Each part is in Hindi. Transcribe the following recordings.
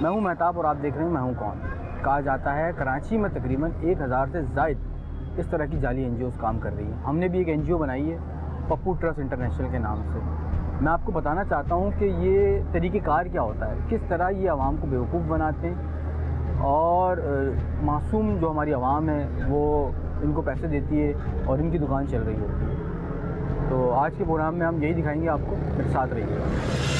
मैं हूं महताब और आप देख रहे हैं मैं हूं कौन। कहा जाता है कराची में तकरीबन 1000 से ज़ायद इस तरह की जाली एनजीओज़ काम कर रही हैं। हमने भी एक एनजीओ बनाई है पप्पू ट्रस्ट इंटरनेशनल के नाम से। मैं आपको बताना चाहता हूं कि ये तरीक़ेकार क्या होता है, किस तरह ये आवाम को बेवकूफ़ बनाते हैं और मासूम जो हमारी आवाम है वो इनको पैसे देती है और इनकी दुकान चल रही होती है। तो आज के प्रोग्राम में हम यही दिखाएंगे आपको, मेरे साथ रहिएगा।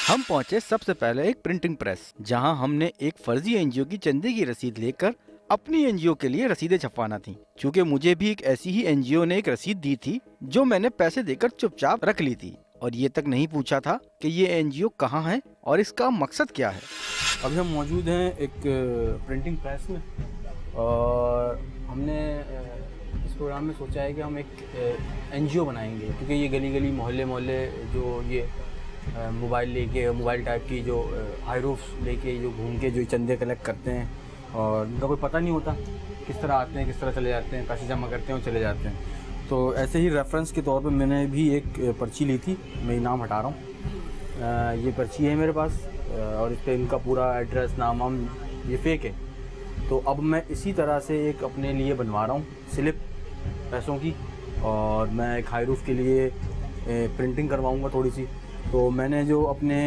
हम पहुंचे सबसे पहले एक प्रिंटिंग प्रेस, जहां हमने एक फर्जी एनजीओ की चंदे की रसीद लेकर अपनी एनजीओ के लिए रसीदें छपवाना थी। चूँकि मुझे भी एक ऐसी ही एनजीओ ने एक रसीद दी थी जो मैंने पैसे देकर चुपचाप रख ली थी और ये तक नहीं पूछा था कि ये एनजीओ कहाँ है और इसका मकसद क्या है। अभी हम मौजूद हैं एक प्रिंटिंग प्रेस में और हमने इस प्रोग्राम में सोचा है कि हम एक एनजीओ बनाएंगे, क्योंकि ये गली गली मोहल्ले मोहल्ले जो ये मोबाइल टाइप की जो हाई रूफ्स लेके जो घूम के जो चंदे कलेक्ट करते हैं और उनका कोई पता नहीं होता किस तरह आते हैं, किस तरह चले जाते हैं, पैसे जमा करते हैं और चले जाते हैं। तो ऐसे ही रेफरेंस के तौर पे मैंने भी एक पर्ची ली थी, मैं नाम हटा रहा हूँ। ये पर्ची है मेरे पास और इस पर इनका पूरा एड्रेस नाम ये फेक है। तो अब मैं इसी तरह से एक अपने लिए बनवा रहा हूँ स्लिप पैसों की और मैं एक हाई रूफ के लिए प्रिंटिंग करवाऊँगा थोड़ी सी। तो मैंने जो अपने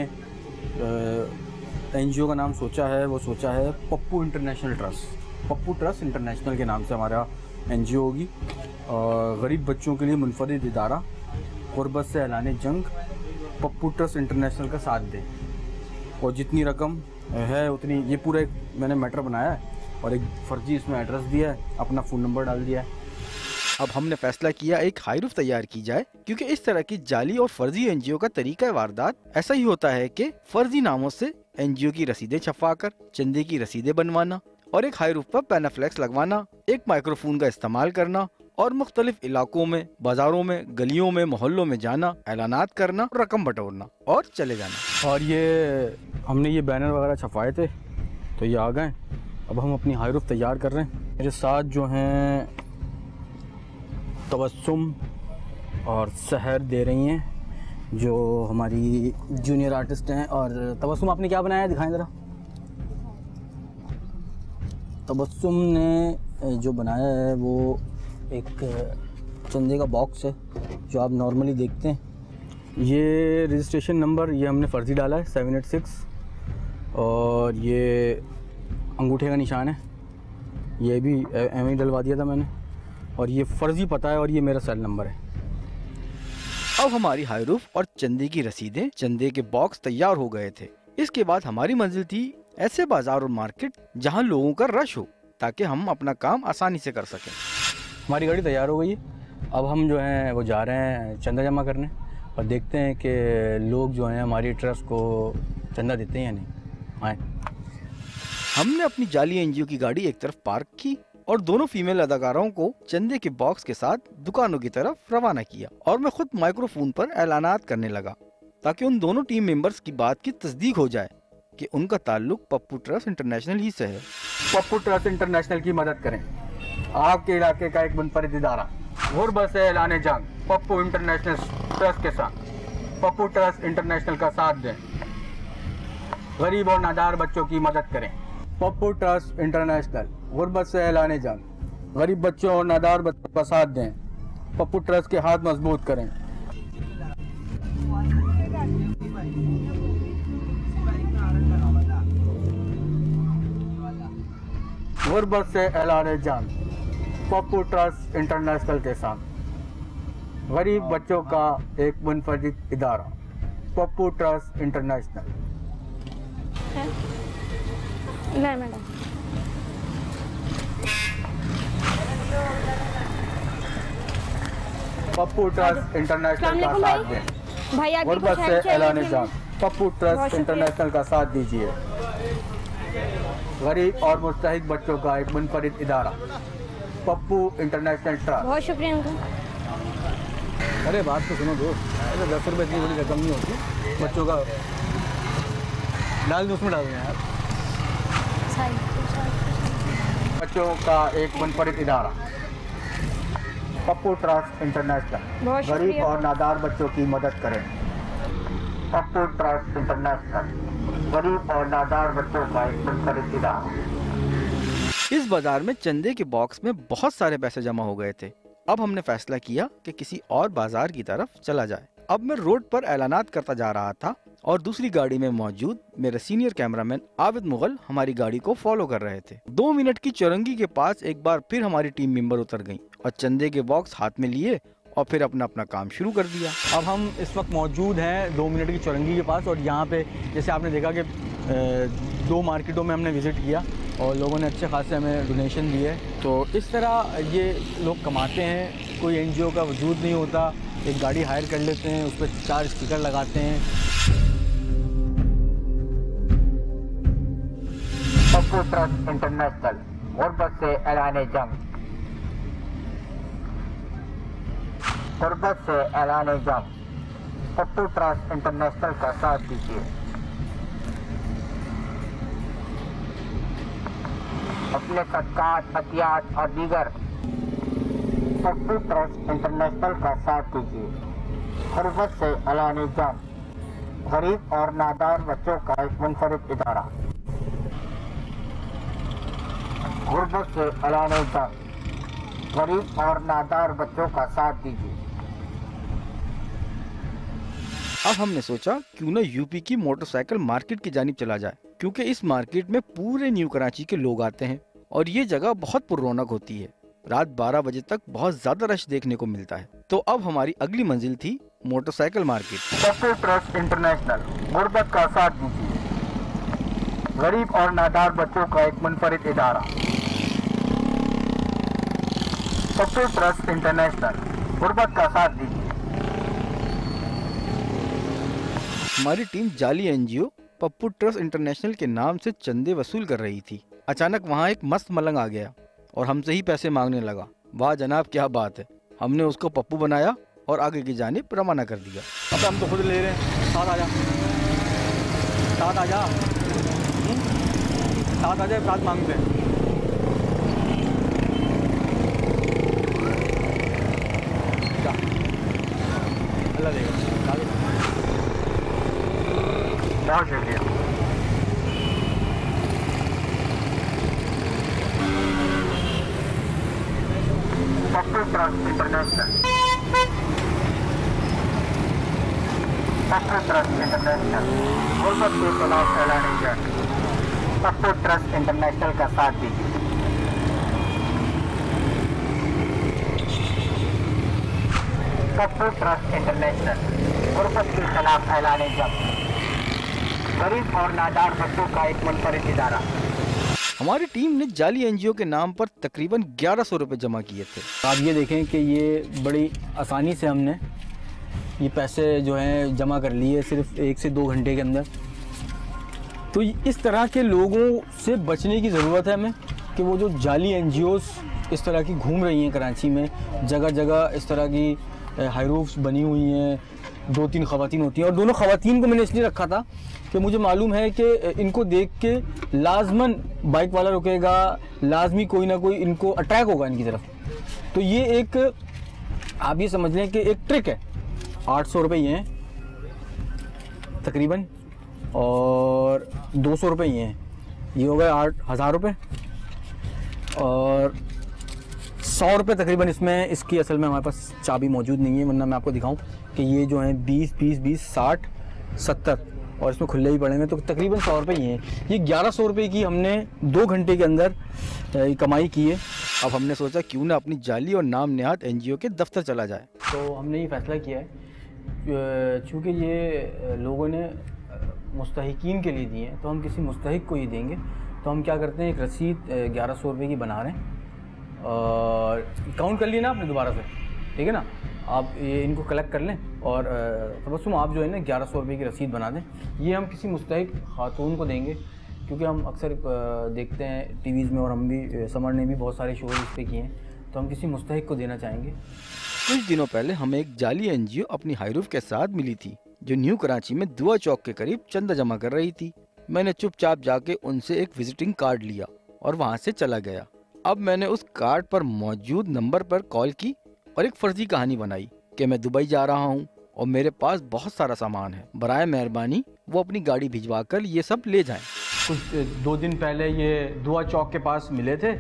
एनजीओ का नाम सोचा है वो सोचा है Pappu international trust. Pappu Trust international के नाम से हमारा एनजीओ होगी और गरीब बच्चों के लिए मुनफरिद इदारा, गुरबत से ऐलान जंग, पप्पू ट्रस्ट इंटरनेशनल का साथ दें। और जितनी रकम है उतनी, ये पूरा एक मैंने मैटर बनाया है और एक फ़र्जी इसमें एड्रेस दिया है, अपना फ़ोन नंबर डाल दिया है। अब हमने फैसला किया एक हाईरूफ तैयार की जाए, क्योंकि इस तरह की जाली और फर्जी एनजीओ का तरीका वारदात ऐसा ही होता है कि फर्जी नामों से एनजीओ की रसीदें छपवाकर चंदे की रसीदें बनवाना और एक हाईरूफ पर पैनाफ्लेक्स लगवाना, एक माइक्रोफोन का इस्तेमाल करना और मुख्तलिफ इलाकों में, बाजारों में, गलियों में, मोहल्लों में जाना, ऐलानात करना, रकम बटोरना और चले जाना। और ये हमने ये बैनर वगैरह छपवाए थे तो ये आ गए। अब हम अपनी हाईरूफ तैयार कर रहे हैं। मेरे साथ जो हैं तबस्सुम और सहर दे रही हैं जो हमारी जूनियर आर्टिस्ट हैं। और तबस्सुम आपने क्या बनाया है, दिखाएं ज़रा। तबस्सुम ने जो बनाया है वो एक चंदे का बॉक्स है जो आप नॉर्मली देखते हैं। ये रजिस्ट्रेशन नंबर ये हमने फ़र्ज़ी डाला है 786 और ये अंगूठे का निशान है, ये भी एम ही डलवा दिया था मैंने। और ये फ़र्ज़ी पता है और ये मेरा सेल नंबर है। अब हमारी हाईरूफ और चंदे की रसीदें, चंदे के बॉक्स तैयार हो गए थे। इसके बाद हमारी मंजिल थी ऐसे बाजार और मार्केट जहां लोगों का रश हो, ताकि हम अपना काम आसानी से कर सकें। हमारी गाड़ी तैयार हो गई है। अब हम जो हैं वो जा रहे हैं चंदा जमा करने और देखते हैं कि लोग जो हैं हमारी ट्रस्ट को चंदा देते हैं या नहीं। आए। हमने अपनी जाली एनजीओ की गाड़ी एक तरफ पार्क की और दोनों फीमेल अदाकारों को चंदे के बॉक्स के साथ दुकानों की तरफ रवाना किया और मैं खुद माइक्रोफोन पर ऐलानात करने लगा ताकि उन दोनों टीम मेंबर्स की बात की तस्दीक हो जाए कि उनका ताल्लुक पप्पू ट्रस्ट इंटरनेशनल ही से है। पप्पू ट्रस्ट इंटरनेशनल की मदद करें। आपके इलाके का एक मुनफरिद इदारा, गुरबत से ऐलान जंग, पप्पू इंटरनेशनल ट्रस्ट के साथ। पप्पू ट्रस्ट इंटरनेशनल का साथ दें। गरीब और नादार बच्चों की मदद करें। पप्पू ट्रस्ट इंटरनेशनल, गुरबत से ऐलान जंग, गरीब बच्चों और नादार बच्चों का साथ दें। पप्पू ट्रस्ट के हाथ मजबूत करें। गुरबत से ऐलान जंग, पप्पू ट्रस्ट इंटरनेशनल के साथ। गरीब बच्चों का एक मुनफरिद इदारा, पप्पू ट्रस्ट इंटरनेशनल। नहीं मैडम। पप्पू ट्रस्ट इंटरनेशनल का साथ दें। भाई गुरबत से ऐलान जंग, पप्पू ट्रस्ट इंटरनेशनल का साथ दीजिए। गरीब और मुस्तहिक बच्चों का एक मुनफरिद इदारा, पप्पू इंटरनेशनल ट्रस्ट। बहुत शुक्रिया अंकल। अरे बात तो सुनो दोस्त, अरे 10 रुपये इतनी बड़ी रकम नहीं होती। बच्चों का डाल दो, उसमें डाल दें यार। बच्चों का एक मुनफरिद इदारा, पप्पू ट्रस्ट इंटरनेशनल। गरीब और नादार बच्चों की मदद करें। पप्पू ट्रस्ट इंटरनेशनल, गरीब और नादार बच्चों का एक मुनफरिद इदारा। इस बाजार में चंदे के बॉक्स में बहुत सारे पैसे जमा हो गए थे। अब हमने फैसला किया कि किसी और बाजार की तरफ चला जाए। अब मैं रोड पर ऐलानात करता जा रहा था और दूसरी गाड़ी में मौजूद मेरे सीनियर कैमरामैन आबिद मुगल हमारी गाड़ी को फॉलो कर रहे थे। 2 मिनट की चौरंगी के पास एक बार फिर हमारी टीम मेंबर उतर गई और चंदे के बॉक्स हाथ में लिए और फिर अपना अपना काम शुरू कर दिया। अब हम इस वक्त मौजूद हैं 2 मिनट की चौरंगी के पास और यहाँ पे जैसे आपने देखा कि 2 मार्केटों में हमने विज़िट किया और लोगों ने अच्छे खासे हमें डोनेशन दिए। तो इस तरह ये लोग कमाते हैं। कोई एनजीओ का वजूद नहीं होता, एक गाड़ी हायर कर लेते हैं, उस पर 4 स्टिकर लगाते हैं। पप्पू ट्रस्ट इंटरनेशनल गुर्बत से ऐलान जंग, गुर्बत से ऐलान जंग। पप्पू ट्रस्ट इंटरनेशनल का साथ दीजिए। अपने सत्कार, हथियार और दीगर पप्पू ट्रस्ट इंटरनेशनल का साथ दीजिए। गुर्बत से ऐलान जंग, गरीब और नादार बच्चों का एक मुनफरिद इदारा। गुर्बत से ऐलान जंग, गरीब और नादार बच्चों का साथ दीजिए। अब हमने सोचा क्यों न यूपी की मोटरसाइकिल मार्केट की जानिब चला जाए, क्योंकि इस मार्केट में पूरे न्यू कराची के लोग आते हैं और ये जगह बहुत पुररौनक होती है। रात 12 बजे तक बहुत ज्यादा रश देखने को मिलता है। तो अब हमारी अगली मंजिल थी motorcycle market. Pappu Trust International गुर्बत का साथ दीजिए। गरीब और नादार बच्चों का एक मुनफरिद इदारा। पप्पू ट्रस्ट इंटरनेशनल गुर्बत का साथ दीजिए। हमारी टीम जाली एनजीओ पप्पू ट्रस्ट इंटरनेशनल के नाम से चंदे वसूल कर रही थी। अचानक वहाँ एक मस्त मलंग आ गया और हमसे ही पैसे मांगने लगा। वाह जनाब, क्या बात है। हमने उसको पप्पू बनाया और आगे की जानिब रवाना कर दिया। अब हम तो खुद ले रहे हैं। साथ आ जा, साथ आ जा, साथ आ जा, साथ मांगते हैं। अल्लाह देगा। बहुत शुक्रिया। Pappu Trust International, Pappu Trust International गुर्बत के खिलाफ ऐलान जंग। पप्पू ट्रस्ट इंटरनेशनल का साथ दीजिए। पप्पू ट्रस्ट इंटरनेशनल गुर्बत के खिलाफ ऐलान जंग, गरीब और नादार बच्चों का एक मुनफरिद इदारा। हमारी टीम ने जाली एनजीओ के नाम पर तकरीबन 1100 रुपए जमा किए थे। आप ये देखें कि ये बड़ी आसानी से हमने ये पैसे जो हैं जमा कर लिए सिर्फ 1 से 2 घंटे के अंदर। तो इस तरह के लोगों से बचने की ज़रूरत है हमें कि वो जो जाली एनजीओस इस तरह की घूम रही हैं कराची में, जगह जगह इस तरह की हाईरूफ्स बनी हुई हैं। 2-3 ख़वातीन होती हैं और दोनों ख़वातीन को मैंने इसलिए रखा था कि मुझे मालूम है कि इनको देख के लाजमन बाइक वाला रुकेगा, लाजमी कोई ना कोई इनको अट्रैक होगा इनकी तरफ। तो ये एक आप ये समझ लें कि एक ट्रिक है। 800 रुपये ये हैं तकरीबन और 200 रुपये ये हैं, ये हो गए 8,000 रुपये और 100 रुपये तकरीबन इसमें। इसकी असल में हमारे पास चाबी मौजूद नहीं है, वरना मैं आपको दिखाऊं कि ये जो हैं 20, 20, 20, 60, 70 और इसमें खुले ही पड़े हैं, तो तकरीबन 100 रुपये ही हैं। ये 1100 रुपये की हमने 2 घंटे के अंदर कमाई की है। अब हमने सोचा क्यों ना अपनी जाली और नाम नेहाद एनजीओ के दफ्तर चला जाए। तो हमने ये फ़ैसला किया है चूँकि ये लोगों ने मुस्तहिकीन के लिए दिए हैं, तो हम किसी मुस्तहिक को ही देंगे। तो हम क्या करते हैं, एक रसीद 1100 रुपये की बना रहे हैं और काउंट कर लिए ना आपने दोबारा से, ठीक है ना। आप ये इनको कलेक्ट कर लें और तबस्सुम आप जो है ना 1100 रुपये की रसीद बना दें। ये हम किसी मुस्तहिक खातून को देंगे, क्योंकि हम अक्सर देखते हैं टीवीज़ में और हम भी समर ने भी बहुत सारे शोज इस पर किए हैं, तो हम किसी मुस्तहिक को देना चाहेंगे। कुछ दिनों पहले हमें एक जाली एनजीओ अपनी हाईरूफ के साथ मिली थी, जो न्यू कराची में दुआ चौक के करीब चंदा जमा कर रही थी। मैंने चुपचाप जाके उनसे एक विजिटिंग कार्ड लिया और वहाँ से चला गया। अब मैंने उस कार्ड पर मौजूद नंबर पर कॉल की और एक फर्जी कहानी बनाई कि मैं दुबई जा रहा हूँ और मेरे पास बहुत सारा सामान है। बराए मेहरबानी वो अपनी गाड़ी भिजवा कर ये सब ले जाएं। कुछ 2 दिन पहले ये दुआ चौक के पास मिले थे,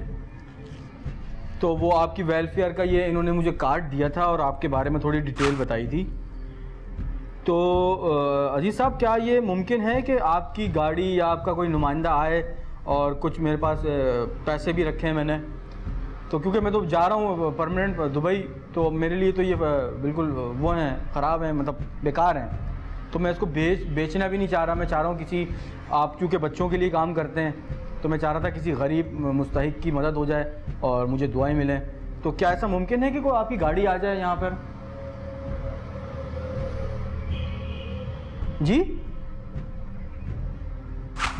तो वो आपकी वेलफेयर का ये इन्होंने मुझे कार्ड दिया था और आपके बारे में थोड़ी डिटेल बताई थी। तो अजीज़ साहब, क्या ये मुमकिन है कि आपकी गाड़ी या आपका कोई नुमाइंदा आए, और कुछ मेरे पास पैसे भी रखे हैं मैंने, तो क्योंकि मैं तो जा रहा हूँ परमानेंट दुबई, तो मेरे लिए तो ये बिल्कुल वो हैं, ख़राब हैं, मतलब बेकार हैं। तो मैं इसको बेचना भी नहीं चाह रहा। मैं चाह रहा हूँ किसी, आप चूँकि बच्चों के लिए काम करते हैं, तो मैं चाह रहा था किसी गरीब मुस्तहिक की मदद हो जाए और मुझे दुआएं मिलें। तो क्या ऐसा मुमकिन है कि कोई आपकी गाड़ी आ जाए यहाँ पर?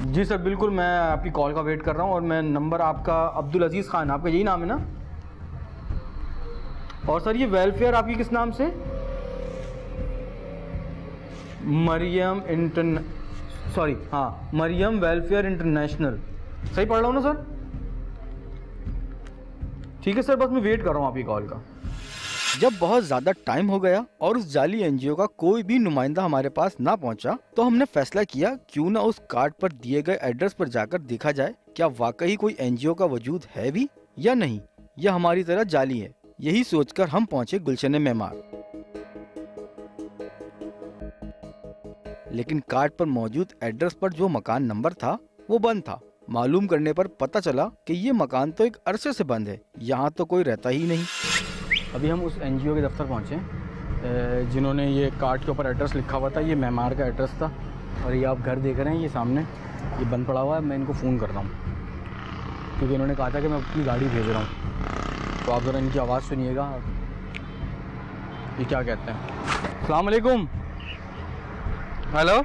जी सर, बिल्कुल, मैं आपकी कॉल का वेट कर रहा हूँ। और मैं नंबर आपका अब्दुल अजीज़ ख़ान, आपका यही नाम है ना? और सर ये वेलफेयर आपकी किस नाम से? Mariam welfare international. सही पढ़ रहा हूँ ना सर? ठीक है सर, बस मैं वेट कर रहा हूँ आपकी कॉल का। जब बहुत ज्यादा टाइम हो गया और उस जाली एनजीओ का कोई भी नुमाइंदा हमारे पास ना पहुंचा, तो हमने फैसला किया क्यों ना उस कार्ड पर दिए गए एड्रेस पर जाकर देखा जाए क्या वाकई कोई एनजीओ का वजूद है भी या नहीं, या हमारी तरह जाली है। यही सोचकर हम पहुंचे गुलशन मेमार। लेकिन कार्ड पर मौजूद एड्रेस पर जो मकान नंबर था वो बंद था। मालूम करने पर पता चला कि ये मकान तो एक अरसे से बंद है, यहाँ तो कोई रहता ही नहीं। अभी हम उस एनजीओ के दफ्तर पहुँचे जिन्होंने ये कार्ड के ऊपर एड्रेस लिखा हुआ था। ये मेमार का एड्रेस था, और ये आप घर देख रहे हैं, ये सामने ये बंद पड़ा हुआ है। मैं इनको फ़ोन कर रहा हूँ क्योंकि इन्होंने कहा था कि मैं अपनी गाड़ी भेज रहा हूँ। तो आप ज़रा इनकी आवाज़ सुनिएगा, ये क्या कहते हैं। अस्सलाम वालेकुम। हेलो,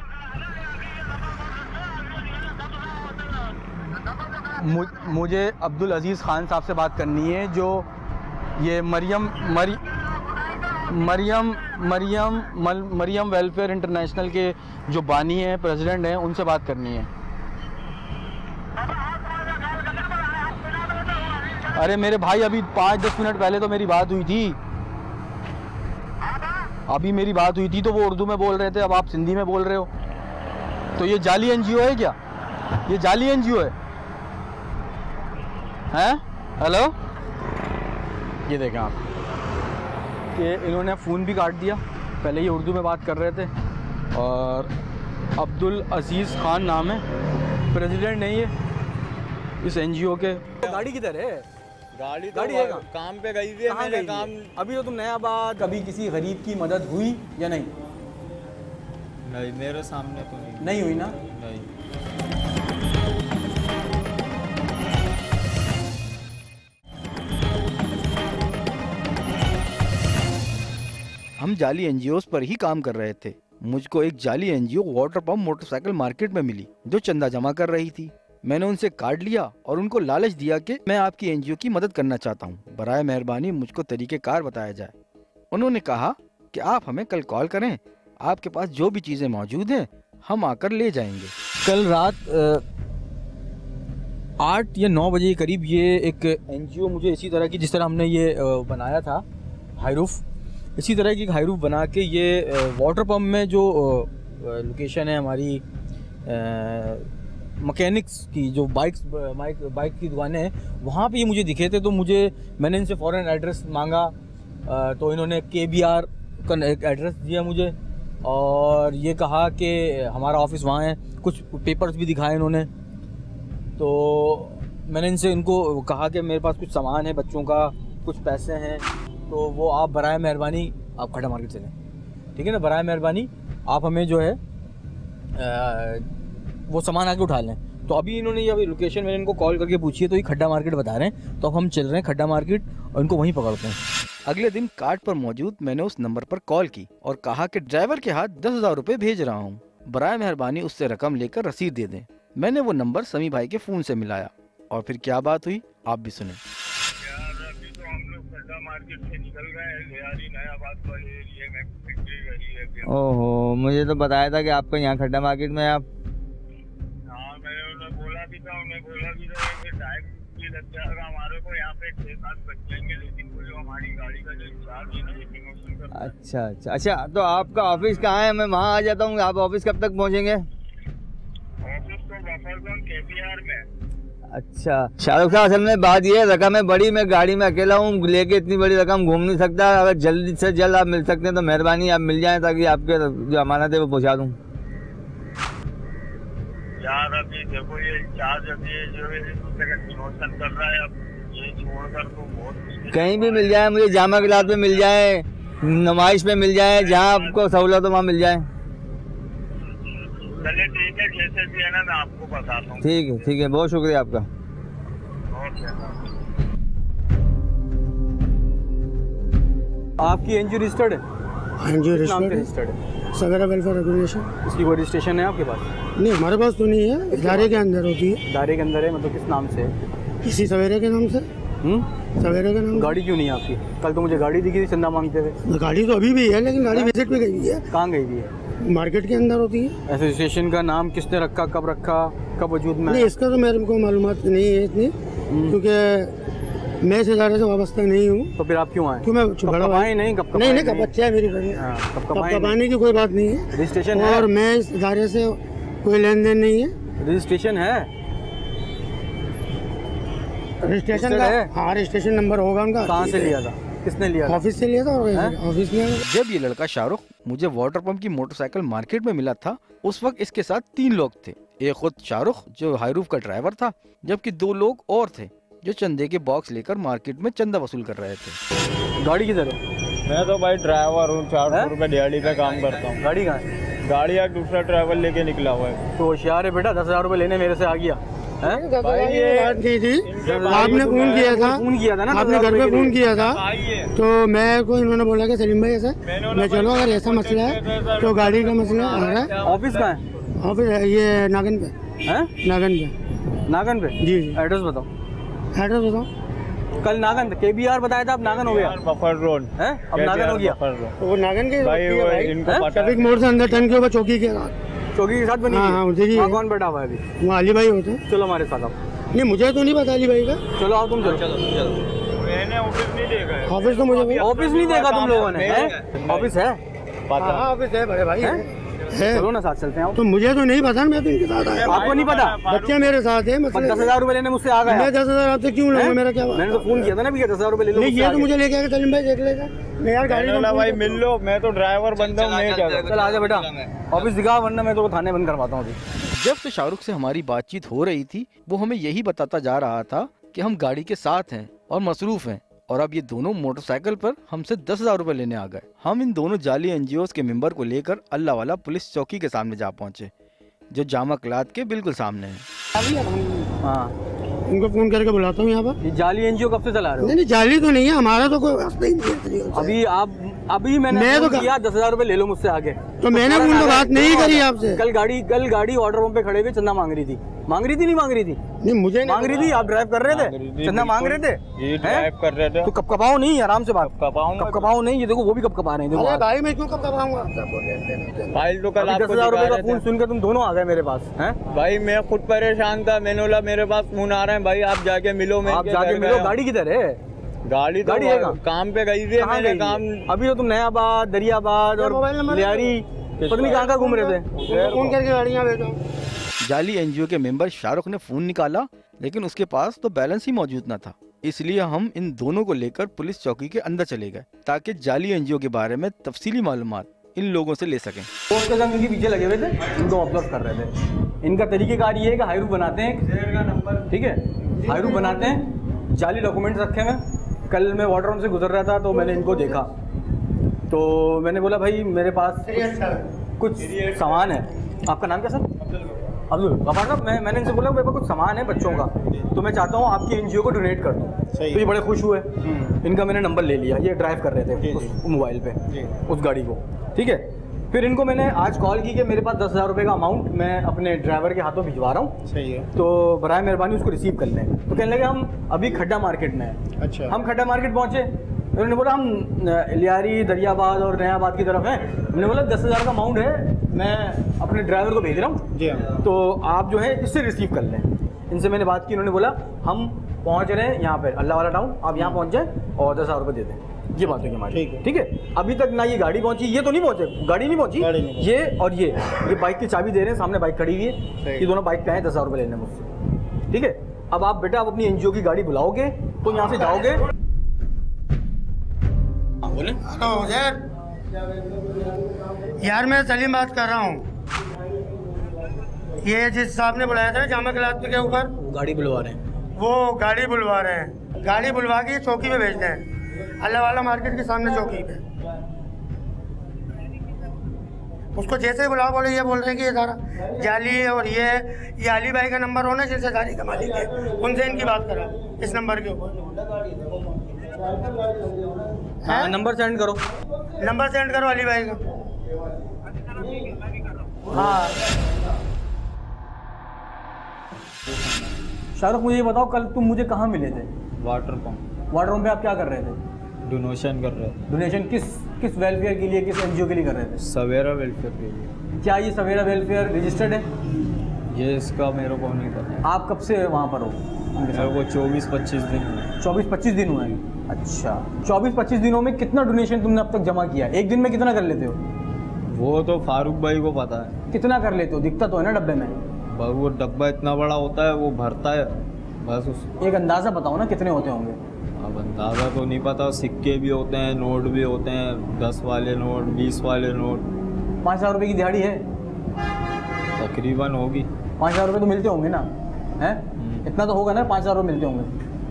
मुझे अब्दुल अजीज़ ख़ान साहब से बात करनी है, जो ये मरियम वेलफेयर इंटरनेशनल के जो बानी हैं, प्रेसिडेंट हैं, उनसे बात करनी है। अरे मेरे भाई, अभी 5-10 मिनट पहले तो मेरी बात हुई थी। अभी मेरी बात हुई थी तो वो उर्दू में बोल रहे थे, अब आप सिंधी में बोल रहे हो। तो ये जाली एनजीओ है क्या? ये जाली एनजीओ है? हैं? हेलो, ये देखें आप कि इन्होंने फ़ोन भी काट दिया। पहले ये उर्दू में बात कर रहे थे, और अब्दुल अजीज़ ख़ान नाम है, प्रेसिडेंट नहीं है इस एनजीओ के। तो गाड़ी किधर है? गाड़ी है काम पे गई हुई है। मेरे काम अभी तो तुम नया बात, कभी किसी गरीब की मदद हुई या नहीं? नहीं, मेरे सामने तो नहीं हुई ना? नहीं। हम जाली एनजीओस पर ही काम कर रहे थे। मुझको एक जाली NGO water pump motorcycle market में मिली जो चंदा जमा कर रही थी। मैंने उनसे कार्ड लिया और उनको लालच दिया कि मैं आपकी एनजीओ की मदद करना चाहता हूँ, बराए मेहरबानी मुझको तरीक़ेकार बताया जाए। उन्होंने कहा कि आप हमें कल कॉल करें, आपके पास जो भी चीज़ें मौजूद हैं हम आकर ले जाएंगे। कल रात 8 या 9 बजे के करीब ये एक एनजीओ मुझे इसी तरह की, जिस तरह हमने ये बनाया था हाईरूफ, इसी तरह की हाईरूफ बना के ये वाटर पंप में जो लोकेशन है हमारी मैकेनिक्स की, जो बाइक की दुकानें हैं, वहाँ पे ये मुझे दिखे थे। तो मैंने इनसे फ़ौरन एड्रेस मांगा, तो इन्होंने KBR का एक एड्रेस दिया मुझे, और ये कहा कि हमारा ऑफिस वहाँ है। कुछ पेपर्स भी दिखाए इन्होंने। तो मैंने इनको कहा कि मेरे पास कुछ सामान है बच्चों का, कुछ पैसे हैं, तो वो आप बराए मेहरबानी आप खड्डा मार्केट चलें, ठीक है ना? बराए मेहरबानी आप हमें जो है वो सामान आके उठा लें। तो अभी इन्होंने ये लोकेशन मैंने इनको कॉल करके पूछी है, तो ये खड्डा मार्केट बता रहे हैं। तो अब हम चल रहे हैं खड्डा मार्केट और इनको वहीं पकड़ते हैं। अगले दिन कार्ड पर मौजूद मैंने उस नंबर पर कॉल की और कहा कि ड्राइवर के हाथ 10,000 रुपए भेज रहा हूँ, बराए मेहरबानी उससे रकम लेकर रसीद दे दें। मैंने वो नंबर समी भाई के फ़ोन से मिलाया और फिर क्या बात हुई आप भी सुने। ओहो, मुझे तो बताया था कि आपको यहाँ खड्डा मार्केट में आप। हाँ, मैंने उन्हें बोला भी था कि टाइम भी लग जाएगा हमारे को। यहाँ पे 6-7 बच जाएंगे, लेकिन वो जो हमारी गाड़ी का जो चार्ज है ना ये प्रमोशन का। अच्छा अच्छा अच्छा, तो आपका ऑफिस कहाँ है? मैं वहाँ आ जाता हूँ। आप ऑफिस कब तक पहुँचेंगे? ऑफिस तो बफरगंज KPR में। अच्छा शाहरुख साहब, असल में बात ये है, रकम है बड़ी, मैं गाड़ी में अकेला हूँ, लेके इतनी बड़ी रकम घूम नहीं सकता। अगर जल्दी से जल्द आप मिल सकते हैं तो मेहरबानी आप मिल जाएं, ताकि आपके जो अमानत है वो पहुँचा दूँ। यार अभी देखो ये चार्ज अभी जो है दूसरे का प्रमोशन कर रहा है, अब ये छोड़कर तो बहुत मुश्किल। कहीं भी मिल जाए मुझे, जामा क्लास में मिल जाए, नुमाइश में मिल जाए, जहाँ आपको सहूलत हो वहाँ मिल जाए। चलिए ठीक है, जैसे भी है ना मैं आपको बताता हूँ। ठीक है, बहुत शुक्रिया आपका। ओके। आपकी एनजीओ रजिस्टर्ड है? एनजीओ किस नाम से रजिस्टर्ड रजिस्टर्ड है? सवेरा वेलफेयर ऑर्गेनाइजेशन। इसकी कोई रजिस्ट्रेशन है आपके पास? नहीं, हमारे पास तो नहीं है, इदारे के अंदर होती है। दायरे के अंदर है, मतलब किस नाम से है? इसी सवेरे के नाम से। सवेरे के नाम से। गाड़ी क्यों नहीं है आपकी? कल तो मुझे गाड़ी दिखी थी, चंदा मांगते हुए। गाड़ी तो अभी भी है, लेकिन गाड़ी विजिट पे गई हुई है, कहाँ गई थी? मार्केट के अंदर होती है। एसोसिएशन का नाम किसने रखा, कब रखा, कब वजूद में नहीं, आया? इसका तो मेरे को मालूमात नहीं है इतनी, क्योंकि मैं इस इदारे से वाबस्ता नहीं हूँ। तो फिर आप क्यों आए? क्यों मैं कब बड़ा कब आए नहीं? कब नहीं आए नहीं, कब बच्चा है मेरी बहन। हाँ, कब कब आए कब नहीं? आने की कोई बात नहीं है, रजिस्ट्रेशन है? और मैं इस इदारे से कोई लेन देन नहीं है। रजिस्ट्रेशन है? रजिस्ट्रेशन रजिस्टर्ड का है? हाँ, रजिस्ट्रेशन नंबर होगा उनका। कहाँ से लिया था? किसने लिया था? ऑफिस से लिया था, और हैं? ऑफिस में। जब ये लड़का शाहरुख मुझे वाटर पंप की मोटरसाइकिल मार्केट में मिला था, उस वक्त इसके साथ 3 लोग थे। एक खुद शाहरुख जो हाईरूफ का ड्राइवर था, जबकि 2 लोग और थे जो चंदे के बॉक्स लेकर मार्केट में चंदा वसूल कर रहे थे। गाड़ी किधर है? मैं तो भाई ड्राइवर हूँ, 400 रुपये दिहाड़ी पे काम करता हूँ। गाड़ी कहाँ है? गाड़ी एक दूसरा ड्राइवर लेके निकला हुआ है। तो होशियार है बेटा, 10,000 रुपये लेने मेरे से आ गया है? भाई ये बात की थी, आपने फोन किया था, फोन किया था ना, आपने घर पे फोन किया था, तो मैं को इन्होंने बोला कि सलीम भाई ऐसा, मैं चलो अगर ऐसा मसला है तो गाड़ी का मसला आ रहा है। ऑफिस कहाँ है? ऑफिस है ये नागन पे। हैं? नागन पे। नागन पे? जी जी। एड्रेस बताओ। एड्रेस बताओ। कल नागन KBR बताया था, अब नागन हो गया बफर रोड है? अब नागन हो गया। तो वो नागन के भाई वो इनको पता ट्रैफिक मोड़ से अंदर टर्न के ऊपर चौकी के साथ। चौकी के साथ बनी हाँ, है? हाँ, उधर ही वहाँ है। कौन बैठा हुआ है अभी? वो अली भाई होते हैं। चलो हमारे साथ आओ। नहीं, मुझे तो नहीं पता अली भाई का। चलो आओ तुम, चलो। मैंने ऑफिस नहीं देखा है। ऑफिस तो मुझे ऑफिस नहीं देखा तुम लोगों ने? ऑफिस है? हाँ, ऑफिस है बड़े भाई है। चलो ना साथ चलते हैं। आओ। तो मुझे तो नहीं पता, मैं तो इनके साथ आया। आपको नहीं पता? बच्चे मेरे साथ है, पर 10,000 रुपये लेने मुझसे आ गया। मैं 10,000 आपसे क्यों लूंगा, मेरा क्या? मैंने तो फोन किया था ना भैया, 10,000 रुपये ले लो नहीं, मुझसे ये आ तो गया। मुझे लेके आएगा सलीम भाई, देख लेगा। मैं यार गाड़ी का भाई मिल लो, मैं तो ड्राइवर बनता हूँ, मैं क्या करूं? चल आजा बेटा, ऑफिस दिखा, वरना मैं तो थाने बंद करवाता हूँ अभी। जब से शाहरुख से हमारी बातचीत हो रही थी, वो हमें यही बताता जा रहा था कि हम गाड़ी के साथ हैं और मसरूफ हैं, और अब ये दोनों मोटरसाइकिल पर हमसे 10,000 रुपए लेने आ गए। हम इन दोनों जाली एनजीओ के मेंबर को लेकर अल्लाहवाला पुलिस चौकी के सामने जा पहुंचे, जो जामा क्लाथ के बिल्कुल सामने है। हाँ, इनको फोन करके बुलाता हूँ यहाँ पर। ये जाली एनजीओ कब से चला रहे हो? नहीं, जाली तो नहीं है, हमारा तो कोई वास्ता ही नहीं है। अभी मैंने मैं फोन तो किया 10,000 रुपए ले लो मुझसे आगे। तो मैंने तुम्हारा उनको नाम बात है, नहीं दोनों करी बात। आपसे। कल गाड़ी ऑर्डर पंप पे खड़े हुए चंदा मांग रही थी, नहीं मांग रही थी? नहीं, मुझे मांग रही थी। आप ड्राइव कर रहे थे, चंदा मांग रहे थे? ये ड्राइव कर रहे थे। तो कब कपाओ नहीं, आराम से बात। कपाऊंगा। कब कपाओ नहीं, ये देखो वो भी कब कपा रहे हैं। देखो अरे आप। भाई, मैं क्यों कब कराऊंगा? फाइल तो कल अभी आपको 10,000 रुपए दिखा का रहे फोन थे। सुनकर तुम दोनों आ गए मेरे पास हैं? भाई मैं खुद परेशान था, मैंने बोला मेरे पास फोन आ रहे हैं, भाई आप जाके मिलो। मैं आप जाके मिलो। गाड़ी किधर है? गाड़ी गाड़ी है कहाँ? काम पे गई थी, कहाँ मैंने गई काम। है? अभी तो तुम नयाबाद, दरियाबाद और मोबाइल नंबर लियारी पता नहीं कहाँ घूम रहे थे। फोन करके गाड़ियाँ भेजो। जाली एनजीओ के मेंबर शाहरुख ने फोन निकाला, लेकिन उसके पास तो बैलेंस ही मौजूद न था। इसलिए हम इन दोनों को लेकर पुलिस चौकी के अंदर चले गए, ताकि जाली एनजीओ के बारे में तफसीली मालूमात इन लोगों से ले सकें। दोस्त के संग इनके पीछे लगे हुए थे, इनको ऑब्जर्व कर रहे थे। इनका तरीकेकार ये है कि हाईरूफ बनाते हैं, ठीक है, हाईरूफ बनाते हैं, जाली डॉक्यूमेंट्स रखे हुए। कल मैं वाटर रूम से गुजर रहा था तो मैंने इनको देखा, तो मैंने बोला भाई मेरे पास कुछ सामान है। आपका नाम क्या सर? अब्दुल गफार साहब। मैंने इनसे बोला मेरे पास कुछ सामान है बच्चों का, तो मैं चाहता हूँ आपकी एनजीओ को डोनेट कर दूँ। तो ये बड़े खुश हुए। इनका मैंने नंबर ले लिया, ये ड्राइव कर रहे थे उस मोबाइल पे उस गाड़ी को, ठीक है। फिर इनको मैंने आज कॉल की कि मेरे पास 10,000 रुपये का अमाउंट मैं अपने ड्राइवर के हाथों भिजवा रहा हूँ, सही है। तो बराए मेहरबानी उसको रिसीव कर लें। तो कहने लगे हम अभी खड्डा मार्केट में हैं। अच्छा। हम खड्डा मार्केट पहुँचे, उन्होंने बोला हम लियारी, दरियाबाद और नयाबाद की तरफ हैं। हमने बोला 10,000 का अमाउंट है, मैं अपने ड्राइवर को भेज रहा हूँ, जी हाँ। तो आप जो है इससे रिसीव कर लें। इनसे मैंने बात की, उन्होंने बोला हम पहुंच रहे हैं यहाँ पे अल्लाह वाला टाउन, आप यहाँ पहुंच जाए और 10,000 रुपये दे दें। ये बात होगी हमारी, ठीक है। अभी तक ना ये गाड़ी पहुंची, ये तो नहीं पहुंचे, गाड़ी नहीं पहुंची, ये और ये बाइक की चाबी दे रहे हैं, सामने बाइक खड़ी हुई है, ये दोनों बाइक पे आए 10,000 रुपये लेने मुझसे, ठीक है। अब आप बेटा आप अपनी एनजीओ की गाड़ी बुलाओगे तो यहाँ से जाओगे। बोले हेलो यार मैं सलीम बात कर रहा हूँ। ये जिस साहब ने बुलाया था जामा क्लास के ऊपर, गाड़ी बुलवा रहे हैं, वो गाड़ी बुलवा रहे हैं, गाड़ी बुलवा के चौकी पे भेज दें, अल्लाह वाला मार्केट के सामने चौकी पे। उसको जैसे ही बुलाओ बोले ये बोल रहे हैं कि ये सारा जाली है और ये अली भाई का नंबर होना जिससे गाड़ी का मालिक है, उनसे इनकी बात करो इस नंबर के ऊपर। नंबर सेंड करो, नंबर सेंड करो अली भाई का। हाँ शाहरुख मुझे ये बताओ, कल तुम मुझे कहाँ मिले थे? Water pump. वाटर पंप पे आप क्या कर रहे थे? डोनेशन कर रहे थे। डोनेशन किस वेलफेयर के लिए, किस एनजीओ के लिए कर रहे थे? सवेरा वेलफेयर के लिए। क्या ये सवेरा वेलफेयर रजिस्टर्ड है? ये इसका मेरे को नहीं पता। आप कब से वहाँ पर हो? मेरे को 24-25 दिन हुए। 24-25 दिन हुए हैं। अच्छा, 24-25 दिनों में कितना डोनेशन तुमने अब तक जमा किया? एक दिन में कितना कर लेते हो? वो तो फारूक भाई को पता है। कितना कर लेते हो? दिखता तो है ना डब्बे में। वो डब्बा इतना बड़ा होता है, वो भरता है बस। एक अंदाज़ा बताओ ना कितने होते होंगे? अब अंदाज़ा तो नहीं पता। सिक्के भी होते हैं, नोट भी होते हैं, 10 वाले नोट, 20 वाले नोट। 5,000 रुपये की दिहाड़ी है तकरीबन होगी। 5,000 रुपये तो मिलते होंगे ना? हैं इतना तो होगा ना, 5,000 रुपये मिलते होंगे,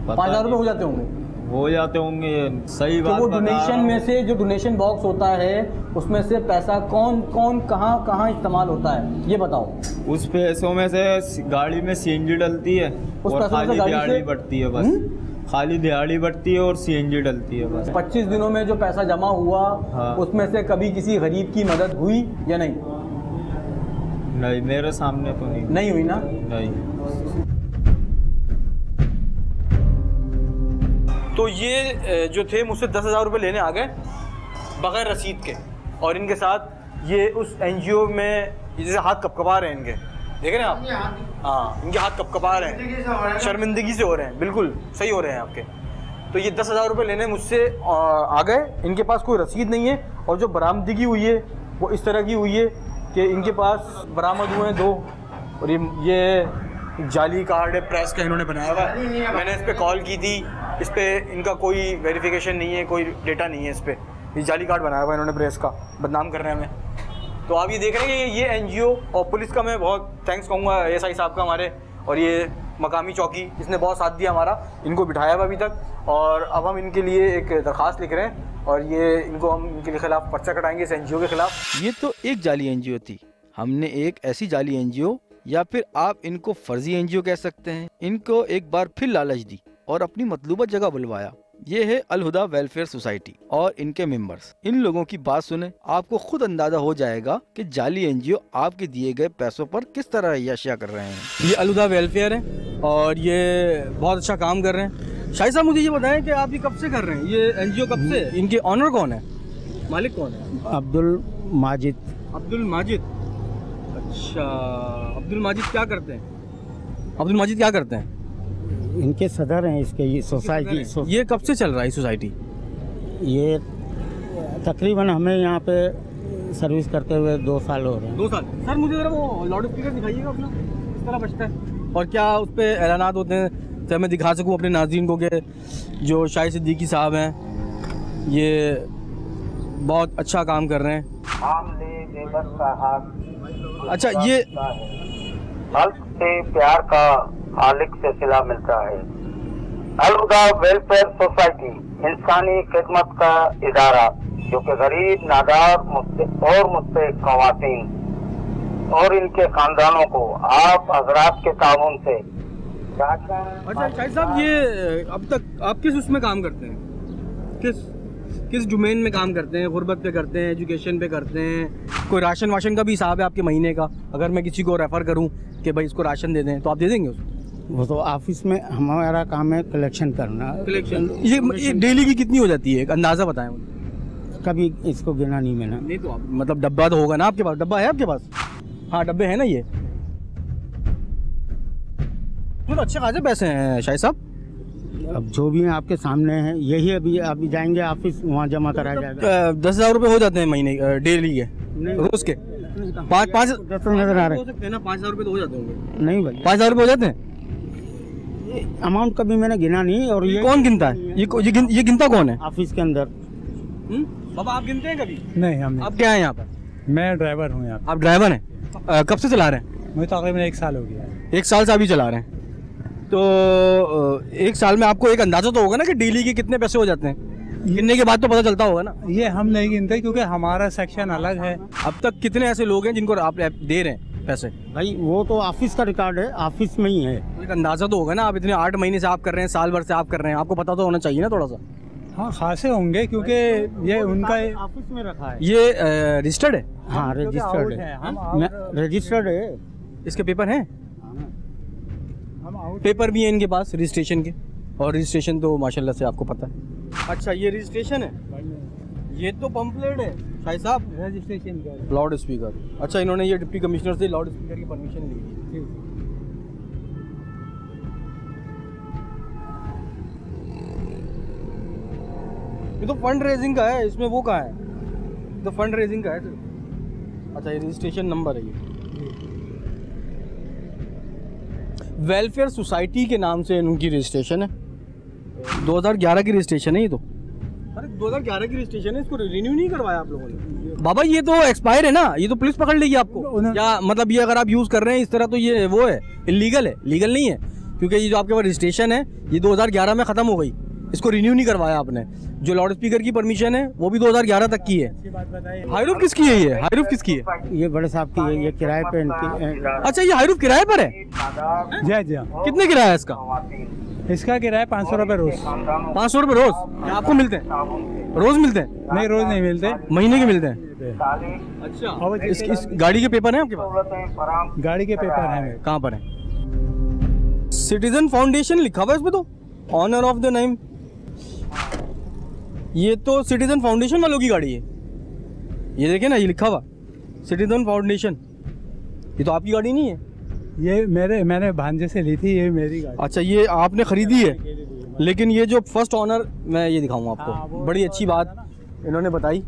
5,000 रुपये हो जाते होंगे। हो जाते होंगे, सही बात। वो डोनेशन में से जो डोनेशन बॉक्स होता है उसमें से पैसा कौन कौन कहाँ इस्तेमाल होता है ये बताओ। उस पैसों में से गाड़ी में सीएनजी डलती है और खाली दिहाड़ी बढ़ती है बस। खाली दिहाड़ी बढ़ती है और सीएनजी डलती है बस। 25 दिनों में जो पैसा जमा हुआ, हाँ। उसमें से कभी किसी गरीब की मदद हुई या नहीं? नहीं, मेरे सामने तो नहीं हुई ना। नहीं। तो ये जो थे मुझसे 10,000 रुपये लेने आ गए बगैर रसीद के, और इनके साथ ये उस एनजीओ में जैसे हाथ कपकपा रहे हैं इनके, देख रहे हैं आप? हाँ, इनके हाथ कपकपा रहे हैं, शर्मिंदगी से हो रहे हैं, बिल्कुल सही हो रहे हैं आपके। तो ये 10,000 रुपये लेने मुझसे आ गए, इनके पास कोई रसीद नहीं है, और जो बरामदगी हुई है वो इस तरह की हुई है कि इनके पास बरामद हुए हैं 2, और ये जाली कार्ड है प्रेस का इन्होंने बनाया हुआ है। मैंने इस पर कॉल की थी, इस पर इनका कोई वेरिफिकेशन नहीं है, कोई डेटा नहीं है इस पर। ये जाली कार्ड बनाया हुआ है इन्होंने प्रेस का, बदनाम कर रहे हैं हमें। तो आप ये देख रहे हैं कि ये एनजीओ और पुलिस का मैं बहुत थैंक्स कहूँगा, एएसआई साहब का हमारे, और ये मकामी चौकी इसने बहुत साथ दिया हमारा, इनको बिठाया हुआ अभी तक। और अब हम इनके लिए एक दरख्वास्त लिख रहे हैं और ये इनको हम इनके खिलाफ पर्चा कटाएंगे इस एनजीओ के खिलाफ। ये तो एक जाली एनजीओ थी, हमने एक ऐसी जाली एनजीओ, या फिर आप इनको फर्जी एनजीओ कह सकते हैं, इनको एक बार फिर लालच दी और अपनी मतलूबा जगह बुलवाया। ये है अल हुदा वेलफेयर सोसाइटी और इनके मेंबर्स। इन लोगों की बात सुने, आपको खुद अंदाजा हो जाएगा कि जाली एनजीओ आपके दिए गए पैसों पर किस तरह अय्याशियां कर रहे हैं। ये अल हुदा वेलफेयर है और ये बहुत अच्छा काम कर रहे हैं। शाहिद साहब मुझे ये बताएं कि आप ये कब से कर रहे हैं, ये एनजीओ कब से? इनके ऑनर कौन है, मालिक कौन है? अब्दुल माजिद। अब्दुल माजिद, अच्छा। अब्दुल माजिद क्या करते हैं? अब्दुल माजिद क्या करते हैं? इनके सदर हैं इसके ये सोसाइटी। ये कब से चल रहा है सोसाइटी? ये तकरीबन हमें यहाँ पे सर्विस करते हुए 2 साल हो रहे हैं। 2 साल। सर मुझे जरा वो लाउड स्पीकर दिखाइएगा अपना, किस तरह बजता है और क्या उस पर ऐलानात होते हैं, तो मैं दिखा सकूँ अपने नाज़रीन को कि जो शाहिद सिद्दीकी साहब हैं ये बहुत अच्छा काम कर रहे हैं। अच्छा, ये हल्क से प्यार का खालिक से सिला मिलता है। अल हुदा वेलफेयर सोसाइटी इंसानी खिदमत का इदारा जो कि गरीब, नादार और मुस्तहिक खवातीन और इनके खानदानों को आप हजरात के ताउन से। अच्छा शाहिद साहब, ये अब तक आप किस उसमें काम करते हैं, किस डोमेन में काम करते हैं? गुर्बत पे करते हैं, एजुकेशन पे करते हैं, कोई राशन वाशन का भी हिसाब है आपके महीने का? अगर मैं किसी को रेफ़र करूं कि भाई इसको राशन दे दें तो आप दे देंगे उसको? वो तो ऑफिस में हमारा काम है कलेक्शन करना। कलेक्शन ये डेली की कितनी हो जाती है, एक अंदाज़ा बताएं मुझे। कभी इसको गिना नहीं मैंने। नहीं तो आप मतलब डब्बा तो होगा ना आपके पास? डब्बा है आपके पास? हाँ डब्बे हैं ना। ये तो अच्छे खासे पैसे हैं शाहिद साहब, अब जो भी है आपके सामने है, यही अभी जाएंगे ऑफिस, वहाँ जमा कराया जाएगा। 10,000 रुपये हो जाते हैं महीने डेली के, रोज के? 5 नजर आ रहे हो सकते हैं ना, 5,000 रुपये तो हो जाते होंगे। नहीं भाई, 5,000 रुपये हो जाते हैं? अमाउंट कभी मैंने गिना नहीं। और ये कौन गिनता है? ये गिनता कौन है ऑफिस के अंदर? बाबा आप गिनते हैं कभी? नहीं, हम आप क्या है यहाँ पर? मैं ड्राइवर हूँ यहाँ। आप ड्राइवर हैं? कब से चला रहे हैं? मुझे तकरीबन 1 साल हो गया है। 1 साल से अभी चला रहे हैं, तो 1 साल में आपको एक अंदाजा तो होगा ना कि डेली के कितने पैसे हो जाते हैं? गिनने के बाद तो पता चलता होगा ना। ये हम नहीं गिनते क्योंकि हमारा सेक्शन अलग है। अब तक कितने ऐसे लोग हैं जिनको आप दे रहे हैं पैसे? भाई वो तो ऑफिस का रिकॉर्ड है, ऑफिस में ही है। एक अंदाजा तो होगा ना, आप इतने 8 महीने से आप कर रहे हैं, साल भर से आप कर रहे हैं, आपको पता तो होना चाहिए ना थोड़ा सा। हाँ, खासे होंगे क्योंकि ये उनका ऑफिस में रखा है। ये रजिस्टर्ड है? हाँ रजिस्टर्ड है, रजिस्टर्ड है। इसके पेपर हैं? पेपर भी है इनके पास रजिस्ट्रेशन के, और रजिस्ट्रेशन तो माशाल्लाह से आपको पता है। अच्छा ये रजिस्ट्रेशन है, ये तो पंपलेट है भाई साहब, रजिस्ट्रेशन का लाउड स्पीकर। अच्छा इन्होंने ये डिप्टी कमिश्नर से लाउड स्पीकर की परमिशन ली है। ये तो फंड रेजिंग का है, इसमें वो कहाँ है? तो फंड रेजिंग का है सिर्फ। अच्छा ये रजिस्ट्रेशन नंबर है, ये वेलफेयर सोसाइटी के नाम से इनकी रजिस्ट्रेशन है। 2011 की रजिस्ट्रेशन है ये तो। अरे 2011 की रजिस्ट्रेशन है, इसको रिन्यू नहीं करवाया आप लोगों ने? बाबा ये तो एक्सपायर है ना, ये तो पुलिस पकड़ लेगी आपको। या मतलब ये अगर आप यूज़ कर रहे हैं इस तरह तो ये वो है, इलीगल है, लीगल नहीं है, क्योंकि ये जो आपके पास रजिस्ट्रेशन है ये 2011 में ख़त्म हो गई, इसको रिन्यू नहीं करवाया आपने। जो लाउड स्पीकर की परमिशन है वो भी 2011 तक की है। हाईरूफ किसकी है ये? हाईरूफ किसकी है? ये बड़े साहब की है, ये किराए पे इनकी। अच्छा ये हाईरूफ किराए पर है? जी जी। कितने किराया है इसका? इसका किराया 500 रुपये रोज। 500 रुपये रोज? क्या आपको मिलते हैं? रोज मिलते हैं? नहीं, रोज नहीं मिलते, महीने के मिलते हैं। अच्छा इस गाड़ी के पेपर हैं आपके पास? गाड़ी के पेपर हैं। कहाँ पर है? सिटीजन फाउंडेशन लिखा हुआ है इसमें तो, ऑनर ऑफ द नेम। ये तो सिटीजन फाउंडेशन वालों की गाड़ी है, ये देखिए ना, ये लिखा हुआ सिटीजन फाउंडेशन। ये तो आपकी गाड़ी नहीं है। ये मैंने भांजे से ली थी, ये मेरी गाड़ी। अच्छा ये आपने खरीदी है, लेकिन ये जो फर्स्ट ऑनर, मैं ये दिखाऊंगा आपको, बड़ी अच्छी बात इन्होंने बताई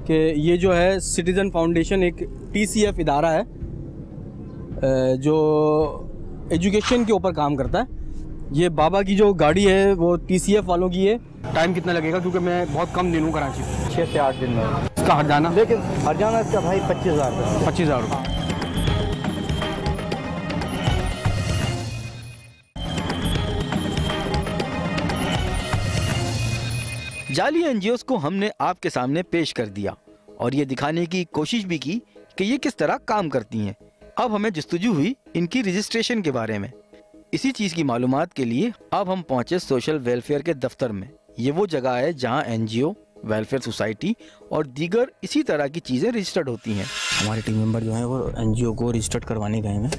कि ये जो है सिटीजन फाउंडेशन एक TCF इदारा है जो एजुकेशन के ऊपर काम करता है। ये बाबा की जो गाड़ी है वो TCF वालों की है। टाइम कितना लगेगा, क्योंकि मैं बहुत कम दिन हूँ कराची, 6 से 8 दिन में इसका हरजाना? लेकिन हरजाना इसका भाई 25,000 रुपये। 25,000 रुपये। जाली एनजीओस को हमने आपके सामने पेश कर दिया और ये दिखाने की कोशिश भी की कि ये किस तरह काम करती हैं। अब हमें जुस्तजू हुई इनकी रजिस्ट्रेशन के बारे में। इसी चीज की मालूमात के लिए अब हम पहुंचे सोशल वेलफेयर के दफ्तर में। ये वो जगह है जहां एनजीओ, वेलफेयर सोसाइटी और दीगर इसी तरह की चीज़ें रजिस्टर्ड होती हैं। हमारे टीम मेंबर जो हैं वो एनजीओ को रजिस्टर्ड करवाने गए हैं।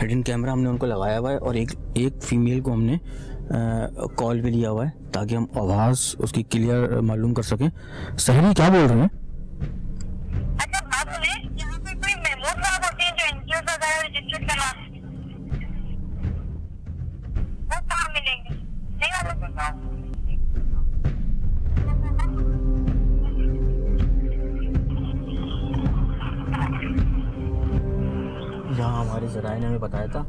हिडन कैमरा हमने उनको लगाया हुआ है और एक फीमेल को हमने कॉल भी लिया हुआ है ताकि हम आवाज़ उसकी क्लियर मालूम कर सकें। सहरी क्या बोल रहे हैं? अच्छा बात सुने, यहाँ पे कोई मेमो साहब होते हैं जो एनजीओ वगैरह रजिस्टर करवा, वो कहाँ मिलेंगे? नहीं मालूम। यहाँ हमारे ज़राए ने हमें बताया था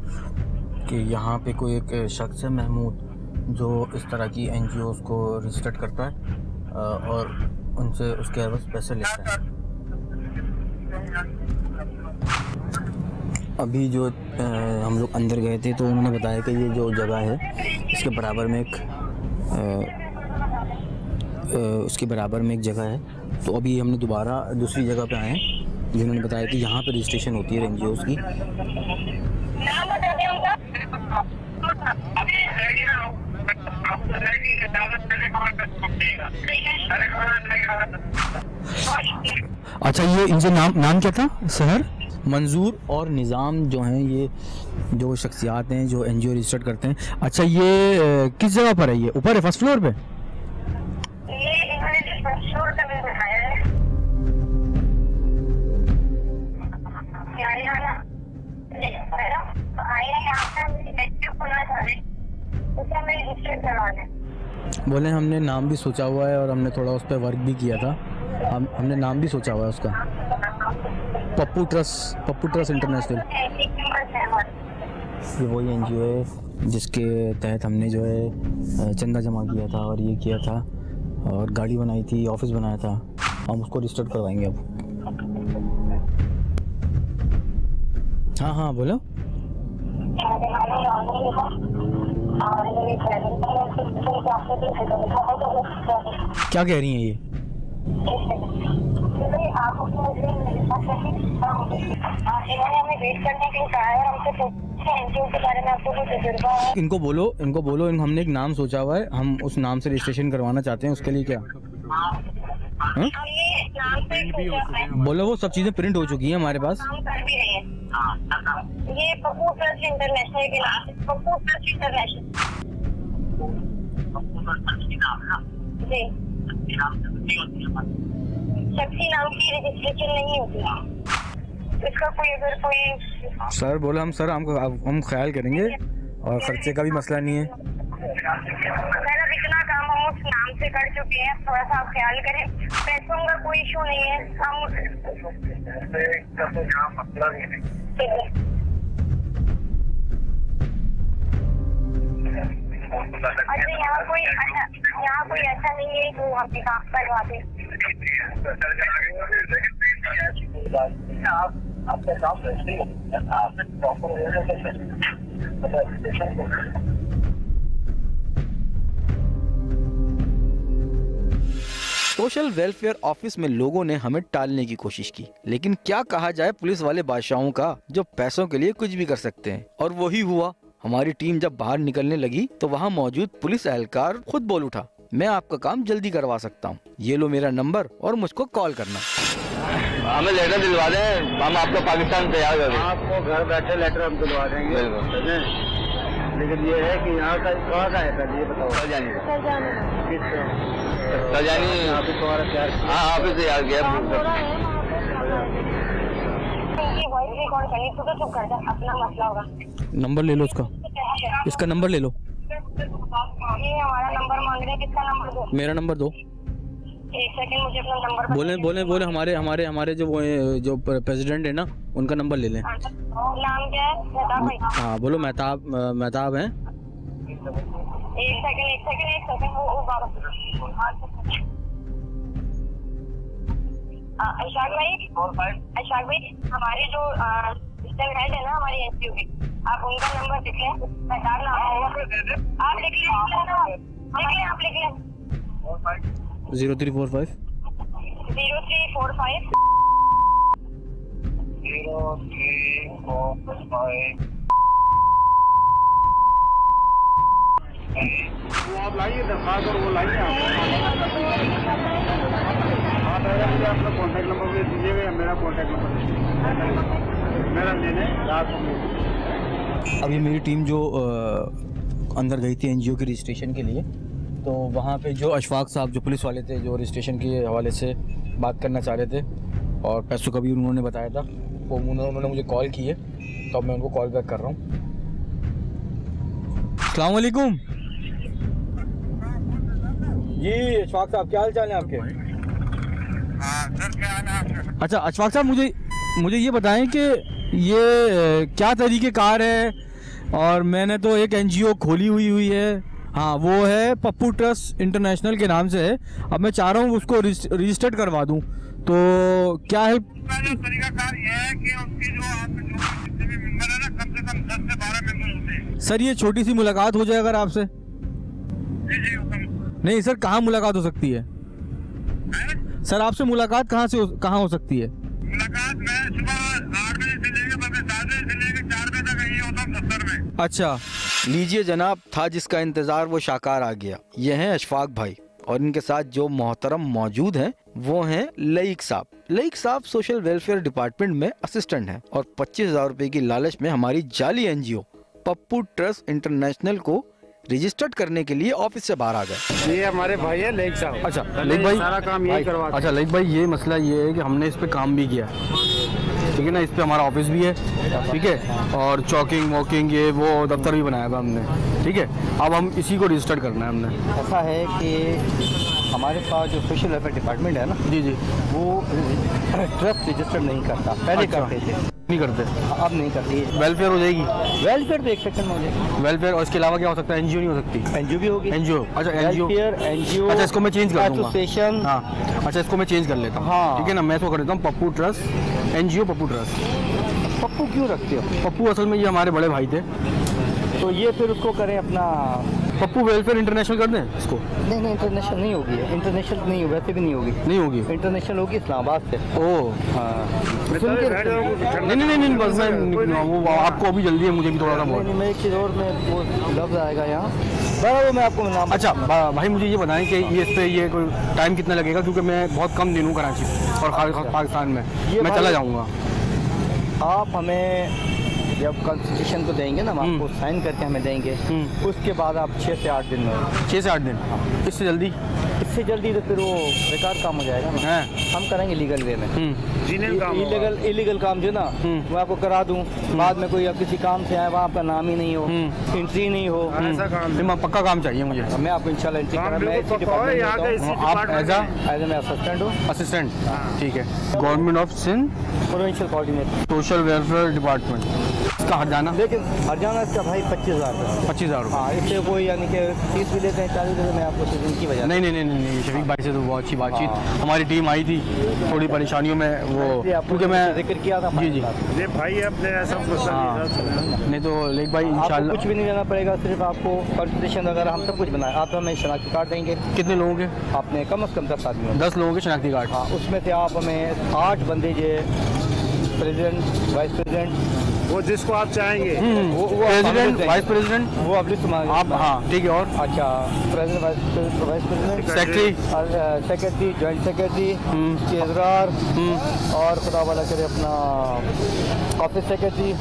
कि यहाँ पे कोई एक शख्स है महमूद जो इस तरह की एनजीओज़ को रजिस्टर्ड करता है और उनसे उसके एवज़ पैसे लेता है। अभी जो हम लोग अंदर गए थे तो उन्होंने बताया कि ये जो जगह है इसके बराबर में उसके बराबर में एक जगह है। तो अभी हमने दोबारा दूसरी जगह पे आए हैं जिन्होंने बताया कि यहाँ पे रजिस्ट्रेशन होती है एनजीओज़ की। अच्छा ये इनसे नाम क्या था? शहर मंजूर और निज़ाम जो हैं, ये जो शख्सियात हैं जो एनजीओ रजिस्टर्ड करते हैं। अच्छा ये किस जगह पर है? ये ऊपर है, फर्स्ट फ्लोर पे? सवाल है? बोले हमने नाम भी सोचा हुआ है और हमने थोड़ा उस पर वर्क भी किया था। हमने नाम भी सोचा हुआ है उसका, पप्पू ट्रस्ट इंटरनेशनल। ये वही एनजीओ है जिसके तहत हमने जो है चंदा जमा किया था और ये किया था और गाड़ी बनाई थी, ऑफिस बनाया था। हम उसको रजिस्टर करवाएंगे अब। हाँ हाँ बोलो। क्या कह रही हैं ये? इन्होंने हमें वेट करने के लिए कहा है और हमसे एनजीओ के बारे में आपको कुछ तजुर्बा है? इनको बोलो हमने एक नाम सोचा हुआ है, हम उस नाम से रजिस्ट्रेशन करवाना चाहते हैं। उसके लिए क्या हमने नाम पे सोचा, बोलो। वो सब चीजें प्रिंट हो चुकी हैं हमारे पास। काम कर भी रहे हैं। ये पप्पू ट्रस्ट इंटरनेशनल के नाम से, पप्पू ट्रस्ट इंटरनेशनल जी, शक्ति नाम की रजिस्ट्रेशन नहीं होती। इसका कोई अगर कोई सर बोला हम ख्याल करेंगे और खर्चे का भी मसला नहीं है। सर अब इतना काम हम उस नाम से कर चुके हैं, थोड़ा सा आप ख्याल करें। पैसों का कोई इशू नहीं है। हम अच्छा यहाँ कोई ऐसा नहीं है जो हम काम करवा दें। आपका काम सोशल वेलफेयर ऑफिस में लोगों ने हमें टालने की कोशिश की, लेकिन क्या कहा जाए पुलिस वाले बादशाहों का जो पैसों के लिए कुछ भी कर सकते हैं। और वही हुआ। हमारी टीम जब बाहर निकलने लगी तो वहाँ मौजूद पुलिस एहलकार खुद बोल उठा, मैं आपका काम जल्दी करवा सकता हूँ, ये लो मेरा नंबर और मुझको कॉल करना। हमें लेटर दिलवा दें, हम आपको पाकिस्तान तैयार कर देंगे। आपको घर बैठे लेटर हम दिलवा देंगे, लेकिन ये है कि यहाँ का कहाँ का है सर, ये बताओ। सरजानी ऑफिस तुम्हारा तैयार? हाँ ऑफिस तैयार किया। कॉल करनी तो चुप कर जा, अपना मसला होगा। नंबर ले लो उसका, इसका नंबर ले लो। ये हमारा नंबर मांग रहे हैं, किसका नंबर दो? मेरा नंबर दो। एक सेकंड, मुझे अपना नंबर बोले हमारे जो प्रेसिडेंट है ना, उनका नंबर ले लें। नाम क्या है? मेहताब भाई। हाँ बोलो। मेहताब हैं। एक सेकंड वो बाबा अशाक भाई हमारे जो हेड है ना हमारी एनजीओ की, आप उनका नंबर लिख लें। मेहताब नाम है, आप लिख लें। आप लिख लें 0345 0345 वो आप लाइए दरखास्त और वो लाइए आप मुझे अपना कॉन्टैक्ट नंबर भी दीजिएगा, मेरा कॉन्टैक्ट नंबर मेरा लेने रात। अभी मेरी टीम जो अंदर गई थी एनजीओ के रजिस्ट्रेशन के लिए, तो वहाँ पे जो अशफाक साहब जो पुलिस वाले थे, जो रजिस्ट्रेशन के हवाले से बात करना चाह रहे थे और पैसों का भी उन्होंने बताया था, वो उन्होंने मुझे कॉल की है, तो अब मैं उनको कॉल बैक कर रहा हूँ। अस्सलाम वालेकुम जी। अशफाक साहब क्या हाल चाल है आपके? सर क्या हाल है आपका? अच्छा अशफाक साहब, मुझे ये बताएं कि ये क्या तरीक़ेकार है, और मैंने तो एक एनजीओ खोली हुई है, हाँ वो है पप्पू ट्रस्ट इंटरनेशनल के नाम से है। अब मैं चाह रहा हूँ उसको रजिस्टर्ड करवा दूँ, तो क्या है? जो तरीकाकार ये है कि उसकी जो आपके जो जितने भी मेंबर है ना, कम से कम 10 से 12 मेंबर होते हैं। सर ये छोटी सी मुलाकात हो जाए अगर आपसे? जी नहीं सर, कहाँ मुलाकात हो सकती है? सर आपसे मुलाकात कहाँ हो सकती है? मुलाकात मैं सुबह 8 बजे से लेकर 7 बजे से लेकर 4 बजे तक यही होता हूँ दफ्तर में। अच्छा लीजिए जनाब, था जिसका इंतजार वो शाकार आ गया। ये हैं अशफाक भाई और इनके साथ जो मोहतरम मौजूद हैं वो हैं लईक साहब। लईक साहब सोशल वेलफेयर डिपार्टमेंट में असिस्टेंट हैं और 25,000 रुपए की लालच में हमारी जाली एनजीओ पप्पू ट्रस्ट इंटरनेशनल को रजिस्टर्ड करने के लिए ऑफिस से बाहर आ गए। ये हमारे भाई है लईक साहब। अच्छा लईक भाई, सारा काम यही करवा। अच्छा लईक भाई, ये मसला ये है कि हमने इस पे काम भी किया, ठीक है ना। इस पे हमारा ऑफिस भी है, ठीक है, और चौकिंग वॉकिंग ये वो दफ्तर भी बनाया हुआ हमने, ठीक है। अब हम इसी को रजिस्टर्ड करना है हमने। ऐसा है कि हमारे पास जो सोशल वेलफेयर डिपार्टमेंट है ना, जी जी, वो ट्रस्ट रजिस्टर्ड नहीं करता, पहले करते थे, नहीं करते, अब नहीं करती। वेलफेयर हो जाएगी, वेलफेयर तो एक सेकंड में हो जाएगी, वेलफेयर। और इसके अलावा क्या हो सकता है? एनजीओ नहीं हो सकती? एनजीओ भी होगी, एनजीओ, अच्छा एनजीओ, एनजीओ, अच्छा इसको मैं चेंज कर दूंगा, एसोसिएशन, हाँ अच्छा इसको मैं चेंज कर लेता हूँ, हाँ। ठीक है ना। मैं इसको कर देता हूँ Pappu trust, NGO Pappu trust. Pappu क्यों रखते हो? पप्पू असल में ये हमारे बड़े भाई थे, तो ये फिर उसको करें अपना पप्पू वेलफेयर इंटरनेशनल कर दें इसको। नहीं नहीं, इंटरनेशनल नहीं होगी, इंटरनेशनल नहीं, वैसे भी नहीं होगी, नहीं होगी, इंटरनेशनल होगी इस्लामाबाद से। ओह हाँ, नहीं बस मैं वो आपको अभी जल्दी है, मुझे भी थोड़ा सा बहुत। नहीं, मैं एक चीज़ और में वो लफ्ज़ आएगा यहाँ, बराबर वो मैं आपको नाम। अच्छा भाई मुझे ये बताएं कि ये इस पे ये कोई टाइम कितना लगेगा, क्योंकि मैं बहुत कम दिन हूँ कराची और पाकिस्तान में, मैं चला जाऊँगा। आप हमें जब कॉन्स्टिट्यूशन को देंगे ना, हम आपको साइन करके हमें देंगे, उसके बाद आप 6 से 8 दिन में, 6 से 8 दिन, इससे जल्दी तो फिर वो बेकार काम हो जाएगा ना। हम करेंगे लीगल वे में, इलीगल काम जो ना मैं आपको करा दूं, बाद में कोई अब किसी काम से आए वहाँ आपका नाम ही नहीं हो, एंट्री नहीं हो, ऐसा काम पक्का काम चाहिए मुझे। मैं आपको इंशाल्लाह एंट्री करा, मैं इसी मैं असिस्टेंट हूँ, असिस्टेंट, ठीक है। Government of Sindh provincial coordinator social welfare department, इसका हरजाना, लेकिन हरजाना इसका भाई 25,000 रुपये, 25,000 रुपये। हाँ, इससे कोई यानी कि 30 भी लेते हैं, 40 लेते हैं, मैं आपको सिर्फ इनकी वजह। नहीं, शफीक भाई से तो बहुत अच्छी बातचीत, हमारी टीम आई थी थोड़ी परेशानियों में, वो क्योंकि मैं जिक्र किया था। जी भाई अपने ऐसा नहीं तो लेक भाई इंशाल्लाह कुछ भी नहीं देना पड़ेगा, सिर्फ आपको कॉन्स्टिट्यूशन वगैरह हम सब कुछ बनाए, आप हमें शनाख्ती कार्ड देंगे। कितने लोगों के? आपने कम से कम 10 आदमी, 10 लोगों के शनाख्ती कार्ड। हाँ, उसमें से आप हमें 8 बंदे जो प्रेसिडेंट वाइस प्रेसिडेंट, वो जिसको आप चाहेंगे, वो प्रेसिडेंट वाइस प्रेसिडेंट, वो आप लिस्ट मांगे आप, हाँ ठीक है। और अच्छा president vice president, secretary, joint secretary, केजरार, और खुदा वाला करे अपना ऑफिस सेक्रेटरी,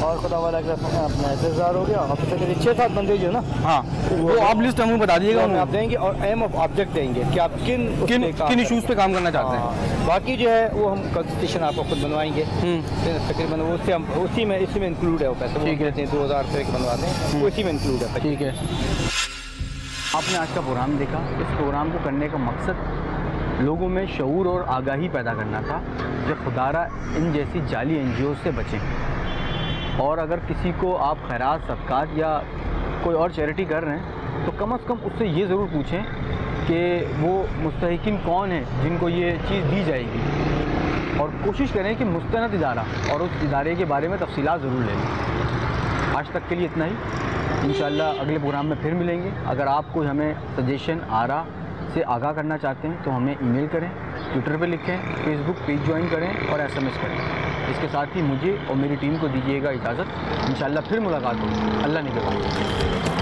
और खुदा वाला करे अपना केजरार हो गया, ऑफिस सेक्रेटरी, 6-7 बंदे जो है ना, हाँ वो आप लिस्ट हमें बता दीजिएगा, आप देंगे, और एम ऑफ ऑब्जेक्ट देंगे कि आप किन इशूज़ पे काम करना चाहते हैं। बाकी जो है वो हम कॉन्स्टिट्यूशन आपको खुद बनवाएंगे, तकरीबन उससे हम इसी में इंक्लूड है वो पैसे, ठीक है, 2000 रुपये के बनवाते हैं, वो इसी में इंक्लूड है, ठीक है। आपने आज का प्रोग्राम देखा। इस प्रोग्राम को करने का मकसद लोगों में शऊर और आगाही पैदा करना था कि खुदारा इन जैसी जाली एनजीओ से बचें। और अगर किसी को आप खैरात, सदक़ात या कोई और चैरिटी कर रहे हैं तो कम से कम उससे ये ज़रूर पूछें कि वो मुस्तहिकीन कौन है जिनको ये चीज़ दी जाएगी, और कोशिश करें कि मुस्तनद इदारा और उस इदारे के बारे में तफसीलात ज़रूर ले लें। आज तक के लिए इतना ही, इंशाअल्लाह अगले प्रोग्राम में फिर मिलेंगे। अगर आप कोई हमें सजेशन, आरा से आगाह करना चाहते हैं तो हमें ईमेल करें, ट्विटर पे लिखें, फेसबुक पेज ज्वाइन करें और SMS करें। इसके साथ ही मुझे और मेरी टीम को दीजिएगा इजाज़त। इंशाअल्लाह फिर मुलाकात होगी। अल्लाह निगहबान।